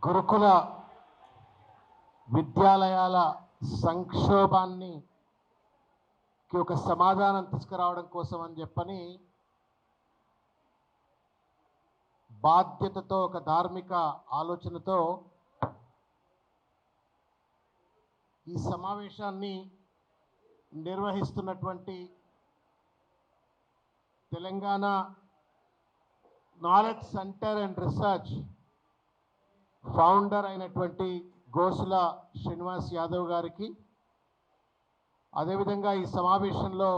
గురుకుల విద్యాలయాల సంక్షోభాన్ని ఒక సమాధానం తీసుకురావడం కోసం అని చెప్పని బాధ్యతతో ఒక ధార్మిక ఆలోచనతో ఈ సమావేశాన్ని నిర్వహిస్తున్నటువంటి Telangana knowledge centre and research founder అయినటువంటి గోసుల శ్రీనివాస్ యాదవ్ గారికి, అదేవిధంగా ఈ సమావేశంలో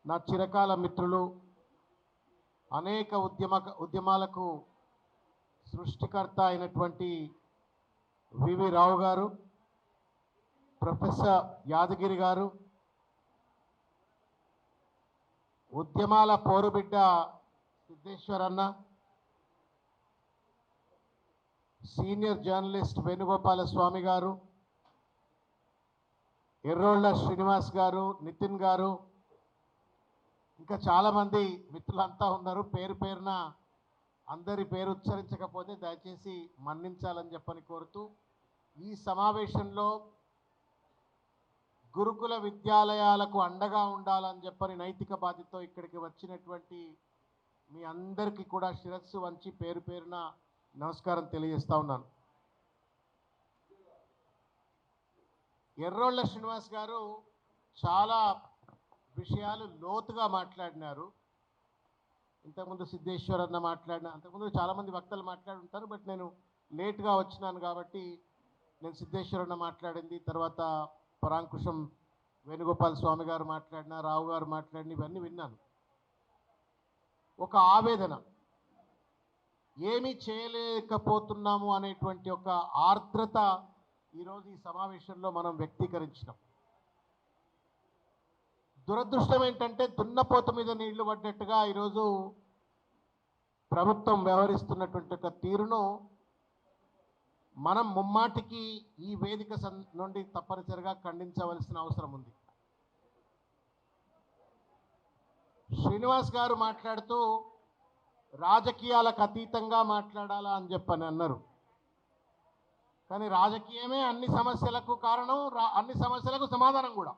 నా చిరకాల మిత్రులు, అనేక ఉద్యమాలకు సృష్టికర్త అయినటువంటి వివి రావు గారు, ప్రొఫెసర్ యాదగిరి గారు, ఉద్యమాల పోరుబిడ్డ సిద్ధేశ్వర్ అన్న, సీనియర్ జర్నలిస్ట్ వేణుగోపాల స్వామి గారు, ఎర్రోళ్ళ శ్రీనివాస్ గారు, నితిన్ గారు, ఇంకా చాలామంది మిత్రులంతా ఉన్నారు. పేరు పేరున అందరి పేరు ఉచ్చరించకపోతే దయచేసి మన్నించాలని చెప్పని కోరుతూ, ఈ సమావేశంలో గురుకుల విద్యాలయాలకు అండగా ఉండాలని చెప్పని నైతిక బాధ్యతతో ఇక్కడికి వచ్చినటువంటి మీ అందరికీ కూడా శిరస్సు వంచి పేరు పేరున నమస్కారం తెలియజేస్తా ఉన్నాను. ఎర్రోళ్ళ శ్రీనివాస్ గారు చాలా విషయాలు లోతుగా మాట్లాడినారు. ఇంతకుముందు సిద్ధేశ్వర్ అన్న మాట్లాడిన, అంతకుముందు చాలామంది వక్తలు మాట్లాడి ఉంటారు. బట్ నేను లేట్గా వచ్చినాను కాబట్టి నేను సిద్ధేశ్వర్ అన్న మాట్లాడింది, తర్వాత పరాంకుశం వేణుగోపాల స్వామి గారు మాట్లాడిన, రావు గారు మాట్లాడిన, ఇవన్నీ విన్నాను. ఒక ఆవేదన, ఏమీ చేయలేకపోతున్నాము అనేటువంటి ఒక ఆర్ద్రత ఈరోజు ఈ సమావేశంలో మనం వ్యక్తీకరించినాం. దురదృష్టం ఏంటంటే దున్నపోత మీద నీళ్లు పడ్డట్టుగా ఈరోజు ప్రభుత్వం వ్యవహరిస్తున్నటువంటి ఒక తీరును మనం ముమ్మాటికి ఈ వేదిక నుండి తప్పనిసరిగా ఖండించవలసిన అవసరం ఉంది. శ్రీనివాస్ గారు మాట్లాడుతూ రాజకీయాలకు అతీతంగా మాట్లాడాలా అని చెప్పని అన్నారు. కానీ రాజకీయమే అన్ని సమస్యలకు కారణం, అన్ని సమస్యలకు సమాధానం కూడా.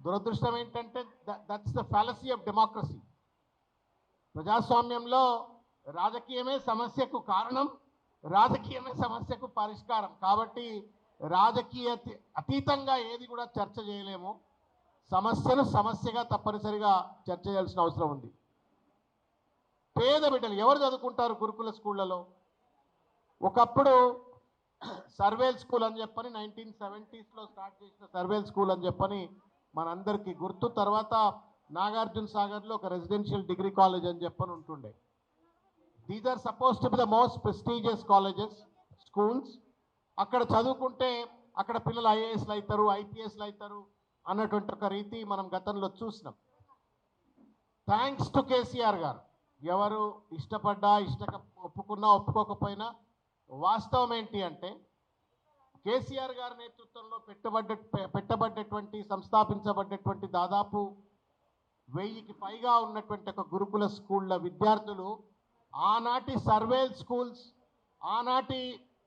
దురదృష్టం ఏంటంటే that's the fallacy of democracy. ప్రజాస్వామ్యంలో రాజకీయమే సమస్యకు కారణం, రాజకీయమే సమస్యకు పరిష్కారం. కాబట్టి రాజకీయ అతీతంగా ఏది కూడా చర్చ చేయలేము. సమస్యను సమస్యగా తప్పనిసరిగా చర్చ చేయాల్సిన అవసరం ఉంది. పేద బిడ్డలు ఎవరు చదువుకుంటారు గురుకుల స్కూళ్ళలో? ఒకప్పుడు సర్వేల్ స్కూల్ అని చెప్పని 1970s స్టార్ట్ చేసిన సర్వేల్ స్కూల్ అని చెప్పని మనందరికీ గుర్తు. తర్వాత నాగార్జున సాగర్లో ఒక రెసిడెన్షియల్ డిగ్రీ కాలేజ్ అని చెప్పని ఉంటుండే. These are suppose to be the most prestigious colleges, schools. అక్కడ చదువుకుంటే అక్కడ పిల్లలు ఐఏఎస్లు అవుతారు, ఐపీఎస్లు అవుతారు అన్నటువంటి ఒక రీతి మనం గతంలో చూసినాం. థ్యాంక్స్ టు కేసీఆర్ గారు, ఎవరు ఇష్టపడ్డా ఒప్పుకున్నా ఒప్పుకోకపోయినా వాస్తవం ఏంటి అంటే, కేసీఆర్ గారి నేతృత్వంలో పెట్టబడ్డటువంటి సంస్థాపించబడ్డటువంటి దాదాపు 1000కి పైగా ఉన్నటువంటి ఒక గురుకుల స్కూళ్ళ విద్యార్థులు ఆనాటి సర్వేల్ స్కూల్స్, ఆనాటి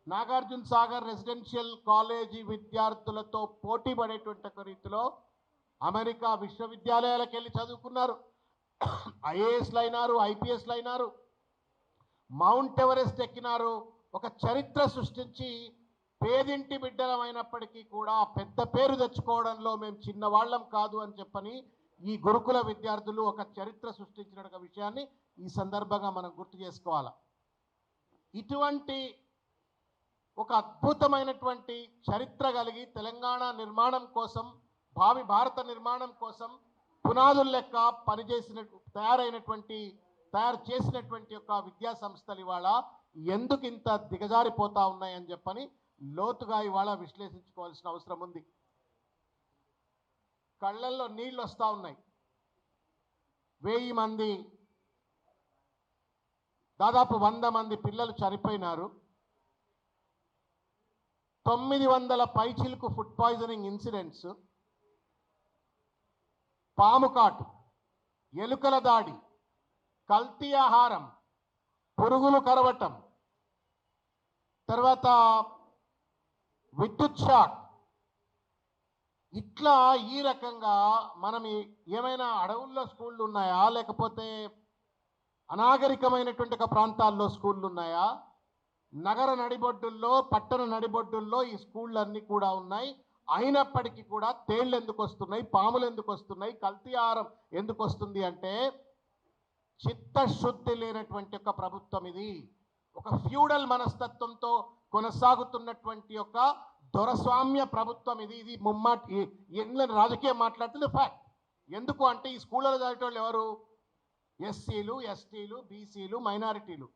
నాగార్జున సాగర్ రెసిడెన్షియల్ కాలేజీ విద్యార్థులతో పోటీ పడేటువంటి ఒక రీతిలో అమెరికా విశ్వవిద్యాలయాలకు వెళ్ళి చదువుకున్నారు. ఐఏఎస్లు అయినారు, ఐపీఎస్లు అయినారు, మౌంట్ ఎవరెస్ట్ ఎక్కినారు. ఒక చరిత్ర సృష్టించి పేదింటి బిడ్డలమైనప్పటికీ కూడా పెద్ద పేరు తెచ్చుకోవడంలో మేము చిన్నవాళ్ళం కాదు అని చెప్పని ఈ గురుకుల విద్యార్థులు ఒక చరిత్ర సృష్టించిన ఒక విషయాన్ని ఈ సందర్భంగా మనం గుర్తు చేసుకోవాలి. ఇటువంటి ఒక అద్భుతమైనటువంటి చరిత్ర కలిగి తెలంగాణ నిర్మాణం కోసం, భావి భారత నిర్మాణం కోసం పునాదుల లెక్క తయారు చేసినటువంటి ఒక విద్యా సంస్థలు ఇవాళ ఎందుకు ఇంత దిగజారిపోతా ఉన్నాయని చెప్పని లోతుగా ఇవాళ విశ్లేషించుకోవాల్సిన అవసరం ఉంది. కళ్ళల్లో నీళ్ళు వస్తూ ఉన్నాయి. 1000 మంది, దాదాపు 100 మంది పిల్లలు చనిపోయినారు. 900 పైచిలకు ఫుడ్ పాయిజనింగ్ ఇన్సిడెంట్స్, పాము కాటు, ఎలుకల దాడి, కల్తీ ఆహారం, పురుగులు కరవటం, తర్వాత విద్యుత్ షాక్. ఇట్లా ఈ రకంగా మనం ఏమైనా అడవుల్లో స్కూళ్ళు ఉన్నాయా, లేకపోతే అనాగరికమైనటువంటి ఒక ప్రాంతాల్లో స్కూళ్ళు ఉన్నాయా? నగర నడిబొడ్డుల్లో, పట్టణ నడిబొడ్డుల్లో ఈ స్కూళ్ళన్నీ కూడా ఉన్నాయి. అయినప్పటికీ కూడా తేళ్ళు ఎందుకు వస్తున్నాయి, పాములు ఎందుకు వస్తున్నాయి, కల్తీ ఆహారం ఎందుకు వస్తుంది అంటే చిత్తశుద్ధి లేనటువంటి ఒక ప్రభుత్వం ఇది. ఒక ఫ్యూడల్ మనస్తత్వంతో కొనసాగుతున్నటువంటి ఒక దొరస్వామ్య ప్రభుత్వం ఇది. ఇది ముమ్మాటి రాజకీయం మాట్లాడుతుంది ఫ్యాక్ట్. ఎందుకు అంటే ఈ స్కూళ్ళలో చదివేటోళ్ళు ఎవరు? ఎస్సీలు, ఎస్టీలు, బీసీలు, మైనారిటీలు.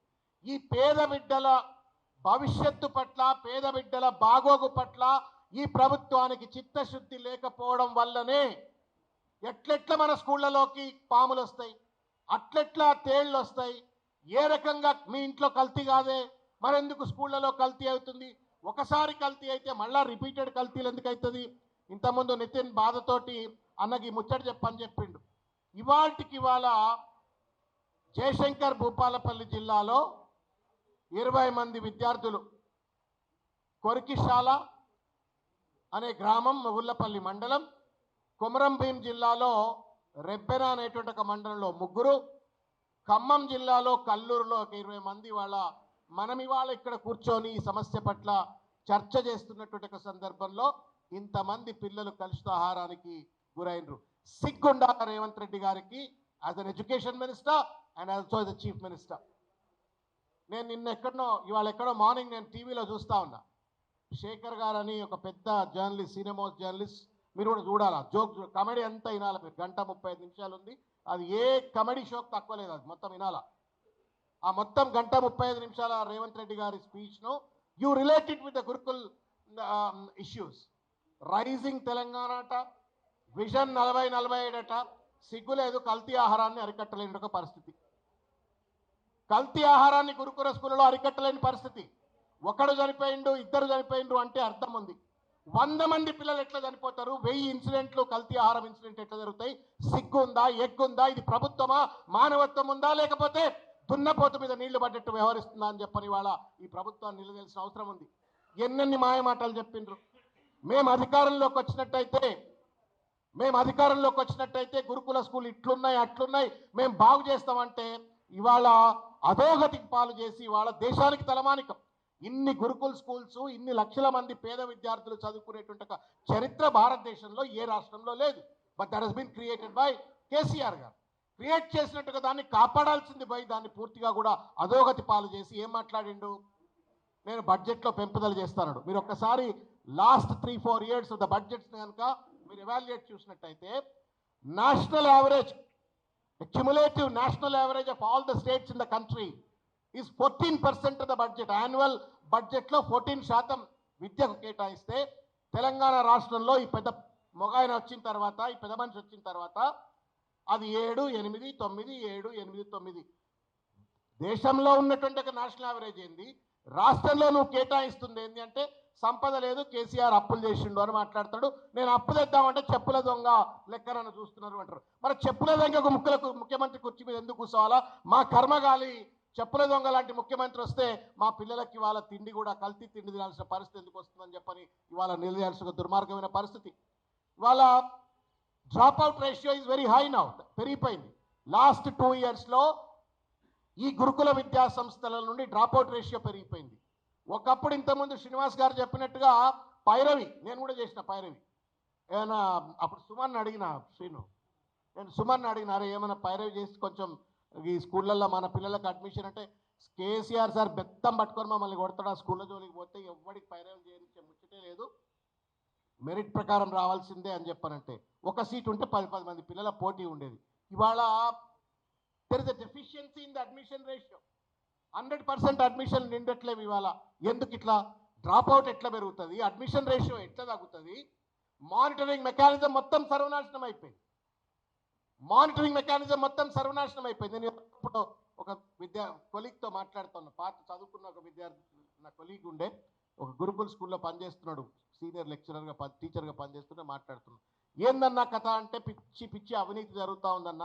ఈ పేద బిడ్డల భవిష్యత్తు పట్ల, పేద బిడ్డల బాగోగు పట్ల ఈ ప్రభుత్వానికి చిత్తశుద్ధి లేకపోవడం వల్లనే ఎట్లెట్లా మన స్కూళ్ళలోకి పాములు వస్తాయి, అట్లెట్లా తేళ్ళు వస్తాయి. ఏ రకంగా మీ ఇంట్లో కల్తీ కాదే, మరెందుకు స్కూళ్ళలో కల్తీ అవుతుంది? ఒకసారి కల్తీ అయితే మళ్ళా రిపీటెడ్ కల్తీలు ఎందుకు అవుతుంది? ఇంతకుముందు నితిన్ బాధతోటి అన్నకి ముచ్చట చెప్పని చెప్పిండు. ఇవాళ జయశంకర్ భూపాలపల్లి జిల్లాలో 20 మంది విద్యార్థులు కొరికిశాల అనే గ్రామం, మొగుళ్ళపల్లి మండలం, కొమరం భీం జిల్లాలో రెబ్బెన అనేటువంటి ఒక మండలంలో 3, ఖమ్మం జిల్లాలో కల్లూరులో ఒక 20 మంది. మనం ఇవాళ ఇక్కడ కూర్చొని ఈ సమస్య పట్ల చర్చ చేస్తున్నటువంటి ఒక సందర్భంలో ఇంతమంది పిల్లలు కలుషితాహారానికి గురైనరు. సిగ్గుండాలి రేవంత్ రెడ్డి గారికి as an education minister and also as a chief minister. నేను ఇవాళ ఎక్కడో మార్నింగ్ నేను టీవీలో చూస్తా ఉన్నా. శేఖర్ గారు అని ఒక పెద్ద జర్నలిస్ట్, సినిమా జర్నలిస్ట్, మీరు కూడా చూడాలా. జోక్ కామెడీ అంతా వినాలి. 1:35 నిమిషాలు ఉంది. అది ఏ కామెడీ షోకి తక్కువ లేదు, అది మొత్తం వినాలా. ఆ మొత్తం 1:35 నిమిషాల రేవంత్ రెడ్డి గారి స్పీచ్ను you related with the Gurukul issues. Rising Telangana అట, విజన్ 4047 అట. సిగ్గులేదు, కల్తీ ఆహారాన్ని అరికట్టలేని ఒక పరిస్థితి. కల్తీ ఆహారాన్ని గురుకుల స్కూళ్ళలో అరికట్టలేని పరిస్థితి. ఒకడు చనిపోయిండు, 2 చనిపోయిండు అంటే అర్థం ఉంది. 100 మంది పిల్లలు ఎట్లా చనిపోతారు? 1000 ఇన్సిడెంట్లు, కల్తీ ఆహారం ఇన్సిడెంట్ ఎట్లా జరుగుతాయి? సిగ్గుందా, ఎగ్గుందా? ఇది ప్రభుత్వమా, మానవత్వం ఉందా, లేకపోతే దున్నపోతు మీద నీళ్లు పడ్డట్టు వ్యవహరిస్తుందా అని చెప్పని వాళ్ళ ఈ ప్రభుత్వాన్ని నిలదీయాల్సిన అవసరం ఉంది. ఎన్నెన్ని మాయమాటలు చెప్పిండ్రు. మేము అధికారంలోకి వచ్చినట్టయితే గురుకుల స్కూల్ ఇట్లున్నాయి, అట్లున్నాయి, మేము బాగు చేస్తామంటే ఇవాళ అధోగతికి పాలు చేసి ఇవాళ దేశానికి తలమానికం. ఇన్ని గురుకుల్ స్కూల్స్, ఇన్ని లక్షల మంది పేద విద్యార్థులు చదువుకునేటువంటి ఒక చరిత్ర భారతదేశంలో ఏ రాష్ట్రంలో లేదు. But that has been created by KCR గారు. క్రియేట్ చేసినట్టుగా దాన్ని కాపాడాల్సింది పోయి దాన్ని పూర్తిగా కూడా అధోగతి పాలు చేసి ఏం మాట్లాడిండు? నేను బడ్జెట్లో పెంపుదల చేస్తాను. మీరు ఒక్కసారి last 3-4 years of the budgets కనుక మీరు ఎవాల్యుయేట్ చూసినట్టయితే national average, cumulative national average of all the states in the country is 14% of the budget. Annual budget లో 14% విద్యకు కేటాయిస్తే తెలంగాణ రాష్ట్రంలో ఈ పెద్ద మొగాయన వచ్చిన తర్వాత, ఈ పెద్ద మనిషి వచ్చిన తర్వాత అది 7, 8, 9, 7, 8, 9. దేశంలో ఉన్నటువంటి ఒక నేషనల్ యావరేజ్ ఏంది, రాష్ట్రంలో నువ్వు కేటాయిస్తుంది ఏంది అంటే సంపద లేదు, కేసీఆర్ అప్పులు చేసిండు అని మాట్లాడతాడు. నేను అప్పు తెద్దామంటే చెప్పుల దొంగ లెక్క నన్ను చూస్తున్నారు అంటారు. మరి చెప్పుల దొంగ ముఖ్యమంత్రి కుర్చీ మీద ఎందుకు కూర్చోవాలా? మా కర్మగాలి చెప్పుల దొంగ లాంటి ముఖ్యమంత్రి వస్తే మా పిల్లలకి ఇవాళ తిండి కూడా కల్తీ తిండి తినాల్సిన పరిస్థితి ఎందుకు వస్తుందని చెప్పని ఇవాళ నిలదీయాల్సిన దుర్మార్గమైన పరిస్థితి. ఇవాళ drop out ratio is very high now, పెరిగిపోయింది. లాస్ట్ 2 yearsలో ఈ గురుకుల విద్యా సంస్థల నుండి డ్రాప్ అవుట్ రేషియో పెరిగిపోయింది. ఒకప్పుడు ఇంతకుముందు శ్రీనివాస్ గారు చెప్పినట్టుగా పైరవి, నేను కూడా చేసిన పైరవి. ఏమైనా అప్పుడు సుమన్ అడిగిన, నేను సుమన్ అడిగినారు ఏమైనా పైరవి చేసి కొంచెం ఈ స్కూళ్ళల్లో మన పిల్లలకు అడ్మిషన్ అంటే, కేసీఆర్ సార్ బెత్తం పట్టుకొని మమ్మల్ని కొడతాడు, ఆ స్కూళ్ళ జోలికి పోతే ఎవరికి పైరవి చేయించే ముచ్చటే లేదు, మెరిట్ ప్రకారం రావాల్సిందే అని చెప్పానంటే ఒక సీట్ ఉంటే 10 మంది పిల్లల పోటీ ఉండేది. ఇవాళ there is a deficiency in the admission ratio. 100% admission నిండట్లేవు. ఇవాళ ఎందుకు ఇట్లా? డ్రాప్ అవుట్ ఎట్లా పెరుగుతుంది, అడ్మిషన్ రేషియో ఎట్లా తగ్గుతుంది? మానిటరింగ్ మెకానిజం మొత్తం సర్వనాశనం అయిపోయింది. నేను ఇప్పుడు ఒక కొలీగ్తో మాట్లాడుతున్నా. పాత చదువుకున్న ఒక విద్యార్థి, నా కొలీగ్ ఉండే, ఒక గురుకుల్ స్కూల్లో పనిచేస్తున్నాడు, సీనియర్ లెక్చరర్గా టీచర్గా పనిచేస్తుంటే మాట్లాడుతున్నాడు. ఏందన్నా కథ అంటే పిచ్చి అవినీతి జరుగుతూ ఉందన్న.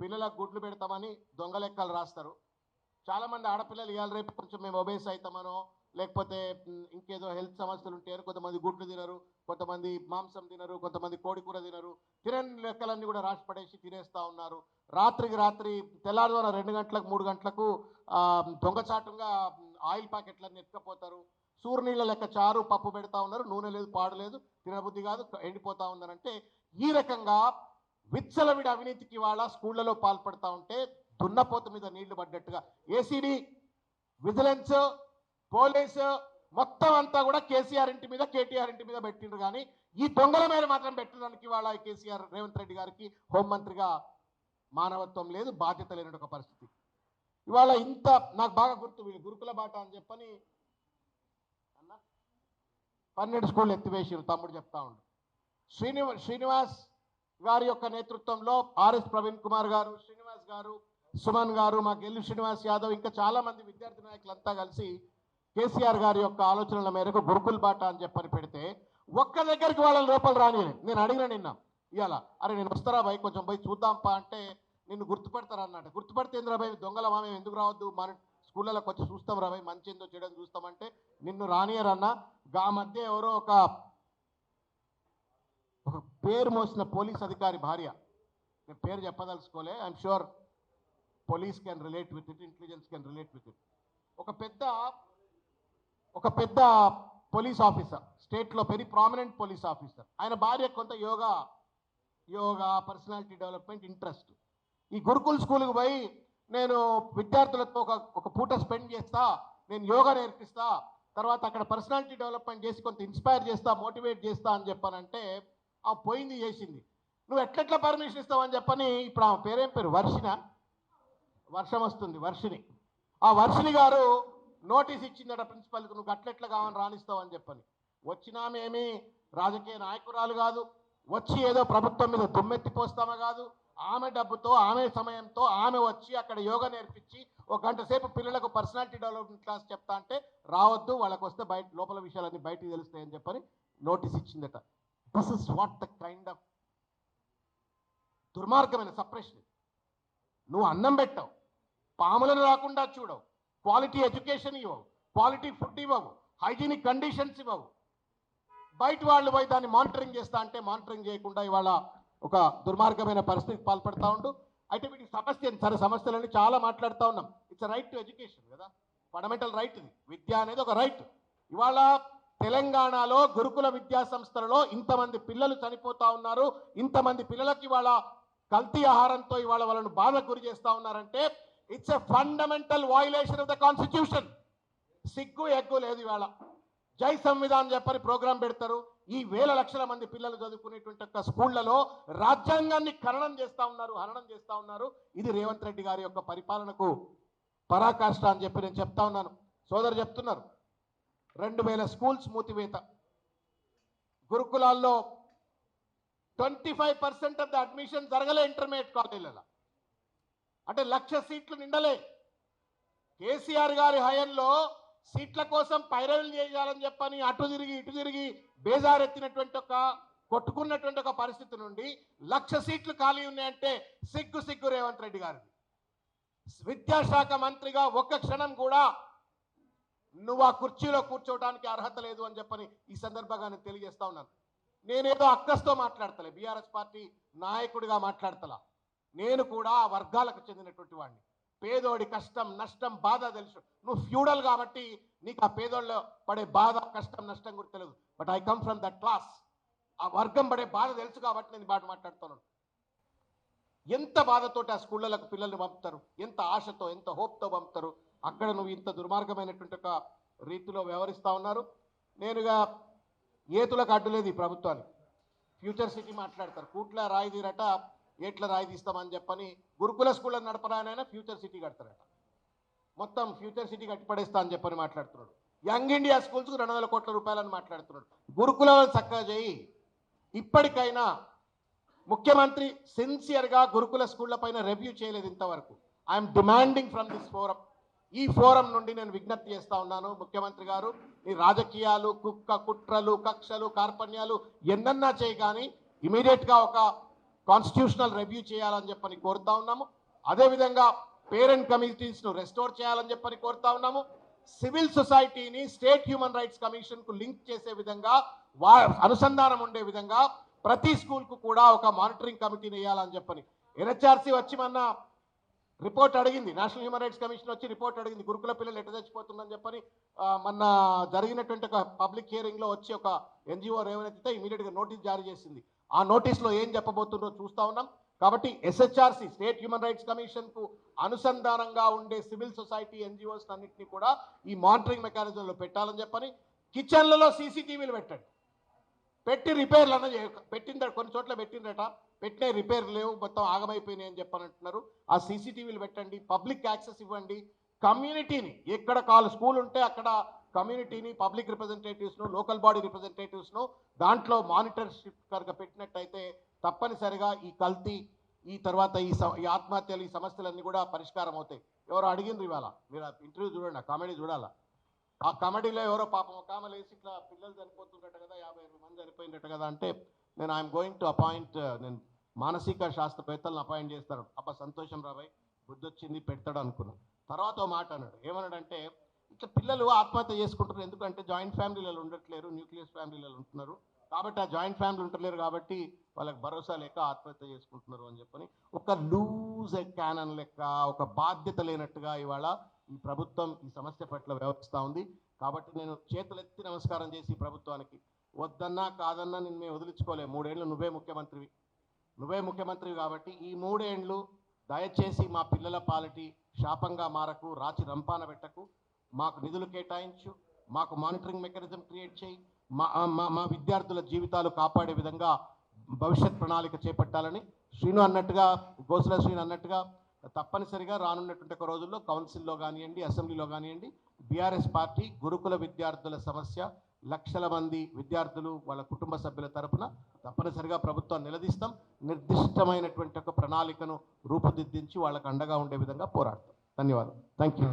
పిల్లలకు గుడ్లు పెడతామని దొంగ లెక్కలు రాస్తారు. చాలామంది ఆడపిల్లలు ఇవాళ రేపు కొంచెం మేము ఒబేస్ అవుతామనో, లేకపోతే ఇంకేదో హెల్త్ సమస్యలు ఉంటాయని కొంతమంది గుడ్లు తినరు, కొంతమంది మాంసం తినరు, కొంతమంది కోడి కూర తినరు. తినని లెక్కలన్నీ కూడా రాసి పడేసి తినేస్తూ ఉన్నారు. రాత్రికి రాత్రి తెల్లారుజామున 2 గంటలకు 3 గంటలకు దొంగచాటుగా ఆయిల్ ప్యాకెట్లన్నీ ఎత్తుకపోతారు. సూర్యునీళ్ళ లెక్క చారు పప్పు పెడతా ఉన్నారు. నూనె లేదు, పాడు లేదు, తినబుద్ధి కాదు, ఎండిపోతా ఉందనంటే ఈ రకంగా విచ్చలవిడి అవినీతికి వాళ్ళ స్కూళ్లలో పాల్పడతా ఉంటే దున్నపోతు మీద నీళ్లు పడ్డట్టుగా ఏసీబీ, విజిలెన్స్, పోలీసు మొత్తం అంతా కూడా కేసీఆర్ ఇంటి మీద, కేటీఆర్ ఇంటి మీద పెట్టిండ్రు. కానీ ఈ దొంగల మీద మాత్రం పెట్టడానికి వాళ్ళ కేసీఆర్ రేవంత్ రెడ్డి గారికి హోంమంత్రిగా మానవత్వం లేదు, బాధ్యత లేని ఒక పరిస్థితి. ఇవాళ ఇంత నాకు బాగా గుర్తు, వీళ్ళు గురుకుల బాట అని చెప్పని 12 స్కూళ్ళు ఎత్తివేసారు తమ్ముడు చెప్తా ఉండు. శ్రీనివాస్ గారి యొక్క నేతృత్వంలో ఆర్ఎస్ ప్రవీణ్ కుమార్ గారు, శ్రీనివాస్ గారు, సుమన్ గారు, మా గెల్లు శ్రీనివాస్ యాదవ్, ఇంకా చాలా మంది విద్యార్థి నాయకులంతా కలిసి కేసీఆర్ గారి యొక్క ఆలోచనల మేరకు గురుకుల్ బాట అని చెప్పని పెడితే ఒక్క దగ్గరికి వాళ్ళని లోపల రానియలేదు. నేను అడిగిన నిన్న ఇవాళ, అరే నేను వస్తారా భయ్, కొంచెం పోయి చూద్దాంపా అంటే నిన్ను గుర్తుపడతారా అన్నట్టు. గుర్తుపడితే ఎందుకు రాబాయ్, దొంగల మేము ఎందుకు రావద్దు, మన స్కూళ్ళలోకి వచ్చి చూస్తాం రాబాయ్, మంచి ఏందో చేయడం చూస్తామంటే నిన్ను రానియరన్నా. గా మధ్య ఎవరో ఒక పేరు మోసిన పోలీస్ అధికారి భార్య, నేను పేరు చెప్పదలుచుకోలే, I'm sure police can relate with it, intelligence can relate with it. ఒక పెద్ద పోలీస్ ఆఫీసర్, స్టేట్లో వెరీ ప్రామినెంట్ పోలీస్ ఆఫీసర్, ఆయన భార్య కొంత యోగా పర్సనాలిటీ డెవలప్మెంట్ ఇంట్రెస్ట్. ఈ గురుకుల్ స్కూల్కి పోయి నేను విద్యార్థులతో ఒక పూట స్పెండ్ చేస్తా, నేను యోగా నేర్పిస్తా, తర్వాత అక్కడ పర్సనాలిటీ డెవలప్మెంట్ చేసి కొంత ఇన్స్పైర్ చేస్తా, మోటివేట్ చేస్తా అని చెప్పానంటే ఆ పోయింది చేసింది. నువ్వు ఎట్లెట్లా పర్మిషన్ ఇస్తావని చెప్పని ఇప్పుడు ఆ పేరేం పేరు, వర్షం వస్తుంది, వర్షిని. ఆ వర్షిని గారు నోటీస్ ఇచ్చిందట ప్రిన్సిపల్కి, నువ్వు అట్లెట్లా కావాలని రాణిస్తావు అని చెప్పని. వచ్చినామేమి రాజకీయ నాయకురాలు కాదు, వచ్చి ఏదో ప్రభుత్వం మీద దుమ్మెత్తిపోస్తామా కాదు. ఆమె డబ్బుతో, ఆమె సమయంతో ఆమె వచ్చి అక్కడ యోగా నేర్పించి 1 గంట సేపు పిల్లలకు పర్సనాలిటీ డెవలప్మెంట్ క్లాస్ చెప్తా అంటే రావద్దు, వాళ్ళకి వస్తే బయట లోపల విషయాలన్నీ బయటికి తెలుస్తాయని చెప్పని నోటీస్ ఇచ్చిందట. This is what the kind of దుర్మార్గమైన సప్రెషన్. నువ్వు అన్నం పెట్టావు, పాములను రాకుండా చూడవు, క్వాలిటీ ఎడ్యుకేషన్ ఇవ్వవు, క్వాలిటీ ఫుడ్ ఇవ్వవు, హైజీనిక్ కండిషన్స్ ఇవ్వవు. బయట వాళ్ళు పోయి దాన్ని మానిటరింగ్ చేస్తా అంటే మానిటరింగ్ చేయకుండా ఇవాళ ఒక దుర్మార్గమైన పరిస్థితికి పాల్పడతా ఉండు. అయితే వీటికి సమస్య సరే, సమస్యలన్నీ చాలా మాట్లాడుతూ ఉన్నాం. ఇట్స్ రైట్ టు ఎడ్యుకేషన్ కదా, ఫండమెంటల్ రైట్ ఇది. విద్య అనేది ఒక రైట్. ఇవాళ తెలంగాణలో గురుకుల విద్యా సంస్థలలో ఇంతమంది పిల్లలు చనిపోతా ఉన్నారు, ఇంతమంది పిల్లలకి ఇవాళ కల్తీ ఆహారంతో ఇవాళ వాళ్ళను బాధకు గురి చేస్తూ ఉన్నారంటే it's a fundamental violation of the constitution. సిగ్గు ఎగ్గు లేదు. ఇవాళ జై సంవిధాన్ చెప్పని ప్రోగ్రాం పెడతారు. ఈ వేల లక్షల మంది పిల్లలు చదువుకునేటువంటి యొక్క స్కూళ్లలో రాజ్యాంగాన్ని హననం చేస్తా ఉన్నారు. ఇది రేవంత్ రెడ్డి గారి యొక్క పరిపాలనకు పరాకాష్ట అని చెప్పి నేను చెప్తా ఉన్నాను. సోదరు చెప్తున్నారు 2000 స్కూల్స్ మూతివేత. గురుకులాల్లో 25% ఆఫ్ ద అడ్మిషన్ జరగలే ఇంటర్మీడియట్ కాలేజీలలో. అంటే 1,00,000 సీట్లు నిండలే. కేసీఆర్ గారి హయాంలో సీట్ల కోసం పైరవీలు చేయాలని చెప్పని అటు తిరిగి ఇటు తిరిగి బేజారెత్తినటువంటి కొట్టుకున్నటువంటి ఒక పరిస్థితి నుండి 1,00,000 సీట్లు ఖాళీ ఉన్నాయంటే సిగ్గు రేవంత్ రెడ్డి గారిది. విద్యాశాఖ మంత్రిగా ఒక్క క్షణం కూడా నువ్వు ఆ కుర్చీలో కూర్చోవడానికి అర్హత లేదు అని చెప్పని ఈ సందర్భంగా నేను తెలియజేస్తా ఉన్నాను. నేనేదో అక్కస్తో మాట్లాడతలే, బీఆర్ఎస్ పార్టీ నాయకుడిగా మాట్లాడతలా. నేను కూడా ఆ వర్గాలకు చెందినటువంటి వాడిని. పేదోడి కష్టం నష్టం బాధ తెలుసు. నువ్వు ఫ్యూడల్ కాబట్టి నీకు ఆ పేదోళ్ళు పడే బాధ కష్టం నష్టం కూడా తెలియదు. But I come from that class. ఆ వర్గం పడే బాధ తెలుసు కాబట్టి నేను బాట మాట్లాడుతున్నాను. ఎంత బాధతోటి ఆ స్కూళ్ళలకు పిల్లల్ని పంపుతారు, ఎంత ఆశతో ఎంత హోప్తో పంపుతారు. అక్కడ నువ్వు ఇంత దుర్మార్గమైనటువంటి ఒక రీతిలో వ్యవహరిస్తూ ఉన్నారు. నేనుగా ఏతులకు అడ్డులేదు ఈ ప్రభుత్వానికి. ఫ్యూచర్ సిటీ మాట్లాడతారు, కూట్ల రాయి తీరట, ఏట్ల రాయి తీస్తామని చెప్పని గురుకుల స్కూళ్ళని నడపరానైనా ఫ్యూచర్ సిటీ కడతారట. మొత్తం ఫ్యూచర్ సిటీ కట్టిపడేస్తా అని చెప్పని మాట్లాడుతున్నాడు. యంగ్ ఇండియా స్కూల్స్కు 200 కోట్ల రూపాయలని మాట్లాడుతున్నాడు. గురుకులాలను చక్కగా చేయి. ఇప్పటికైనా ముఖ్యమంత్రి సిన్సియర్గా గురుకుల స్కూళ్ళ పైన రివ్యూ చేయలేదు ఇంతవరకు. I'm demanding from this forum. ఈ ఫోరం నుండి నేను విజ్ఞప్తి చేస్తా ఉన్నాను, ముఖ్యమంత్రి గారు ఈ రాజకీయాలు కుట్రలు కక్షలు కార్పణ్యాలు ఎన్నన్నా చేయి, కానీ ఇమీడియట్గా ఒక కాన్స్టిట్యూషనల్ రివ్యూ చేయాలని చెప్పని కోరుతా ఉన్నాము. అదేవిధంగా పేరెంట్ కమిటీస్ను రెస్టోర్ చేయాలని చెప్పని కోరుతా ఉన్నాము. సివిల్ సొసైటీని స్టేట్ హ్యూమన్ రైట్స్ కమిషన్కు లింక్ చేసే విధంగా అనుసంధానం ఉండే విధంగా ప్రతి స్కూల్కు కూడా ఒక మానిటరింగ్ కమిటీని వేయాలని చెప్పని ఎన్హెచ్ఆర్సీ వచ్చి మొన్న రిపోర్ట్ అడిగింది. నేషనల్ హ్యూమన్ రైట్స్ కమిషన్ వచ్చి రిపోర్ట్ అడిగింది, గురుకుల పిల్లలు ఎట్ట చచ్చిపోతుందని చెప్పని. మొన్న జరిగినటువంటి ఒక పబ్లిక్ హియరింగ్లో వచ్చి ఒక ఎన్జిఓ రేవనెత్తితే ఇమీడియట్గా నోటీస్ జారీ చేసింది. ఆ నోటీస్లో ఏం చెప్పబోతుందో చూస్తూ ఉన్నాం. కాబట్టి ఎస్హెచ్ఆర్సీ స్టేట్ హ్యూమన్ రైట్స్ కమిషన్కు అనుసంధానంగా ఉండే సివిల్ సొసైటీ ఎన్జిఓస్ అన్నింటినీ కూడా ఈ మానిటరింగ్ మెకానిజంలో పెట్టాలని చెప్పని, కిచెన్లలో సీసీటీవీలు పెట్టండి, పెట్టి రిపేర్లు అన్న పెట్టింద కొన్ని చోట్ల పెట్టిందట, పెట్టిన రిపేర్ లేవు, మొత్తం ఆగమైపోయినాయి అని చెప్పనంటున్నారు. ఆ సీసీటీవీలు పెట్టండి, పబ్లిక్ యాక్సెస్ ఇవ్వండి, కమ్యూనిటీని ఎక్కడ స్కూల్ ఉంటే అక్కడ కమ్యూనిటీని, పబ్లిక్ రిప్రజెంటేటివ్స్ను, లోకల్ బాడీ రిప్రజెంటేటివ్స్ను దాంట్లో మానిటర్షిప్ కనుక పెట్టినట్టయితే తప్పనిసరిగా ఈ కల్తీ, ఈ తర్వాత ఈ ఆత్మహత్యలు, ఈ సమస్యలన్నీ కూడా పరిష్కారం అవుతాయి. ఎవరో అడిగిండ్రు ఇవాళ, మీరు ఇంటర్వ్యూ చూడండి, ఆ కామెడీ చూడాలా. ఆ కామెడీలో ఎవరో పాపం ఒక ఆమె లేసి ఇట్లా పిల్లలు చనిపోతుందట కదా, 50 మంది చనిపోయిందట కదా అంటే, నేను ఐఎమ్ గోయింగ్ టు అపాయింట్, నేను మానసిక శాస్త్రవేత్తలను అపాయింట్ చేస్తాను. అబ్బా సంతోషం రాబాయ్, బుద్ధి వచ్చింది పెడతాడు అనుకున్నాను. తర్వాత ఒక మాట అన్నాడు, ఏమన్నాడంటే ఇట్లా పిల్లలు ఆత్మహత్య చేసుకుంటారు ఎందుకంటే జాయింట్ ఫ్యామిలీలలో ఉండట్లేరు, న్యూక్లియస్ ఫ్యామిలీలలో ఉంటున్నారు, కాబట్టి ఆ జాయింట్ ఫ్యామిలీ ఉంటలేరు కాబట్టి వాళ్ళకి భరోసా లేక ఆత్మహత్య చేసుకుంటున్నారు అని చెప్పని ఒక లూజ్ క్యానన్ లెక్క, ఒక బాధ్యత లేనట్టుగా ఇవాళ ఈ ప్రభుత్వం ఈ సమస్య పట్ల వ్యవహరిస్తూ ఉంది. కాబట్టి నేను చేతులెత్తి నమస్కారం చేసి ప్రభుత్వానికి, వద్దన్నా కాదన్నా నిన్ను మేము వదిలించుకోలేము. 3 ఏళ్ళు నువ్వే ముఖ్యమంత్రివి కాబట్టి ఈ 3 ఏళ్ళు దయచేసి మా పిల్లల పాలిటీ శాపంగా మారకు, రాచి రంపాన పెట్టకు, మాకు నిధులు కేటాయించు, మాకు మానిటరింగ్ మెకానిజం క్రియేట్ చేయి, మా విద్యార్థుల జీవితాలు కాపాడే విధంగా భవిష్యత్ ప్రణాళిక చేపట్టాలని శ్రీను అన్నట్టుగా, గోసుల శ్రీను అన్నట్టుగా తప్పనిసరిగా రానున్నటువంటి ఒక రోజుల్లో కౌన్సిల్లో కానివ్వండి, అసెంబ్లీలో కానివ్వండి, బీఆర్ఎస్ పార్టీ గురుకుల విద్యార్థుల సమస్య, లక్షల మంది విద్యార్థులు వాళ్ళ కుటుంబ సభ్యుల తరపున తప్పనిసరిగా ప్రభుత్వాన్ని నిలదీస్తాం. నిర్దిష్టమైనటువంటి ఒక ప్రణాళికను రూపుదిద్దించి వాళ్ళకు అండగా ఉండే విధంగా పోరాడతాం. ధన్యవాదాలు. Thank you.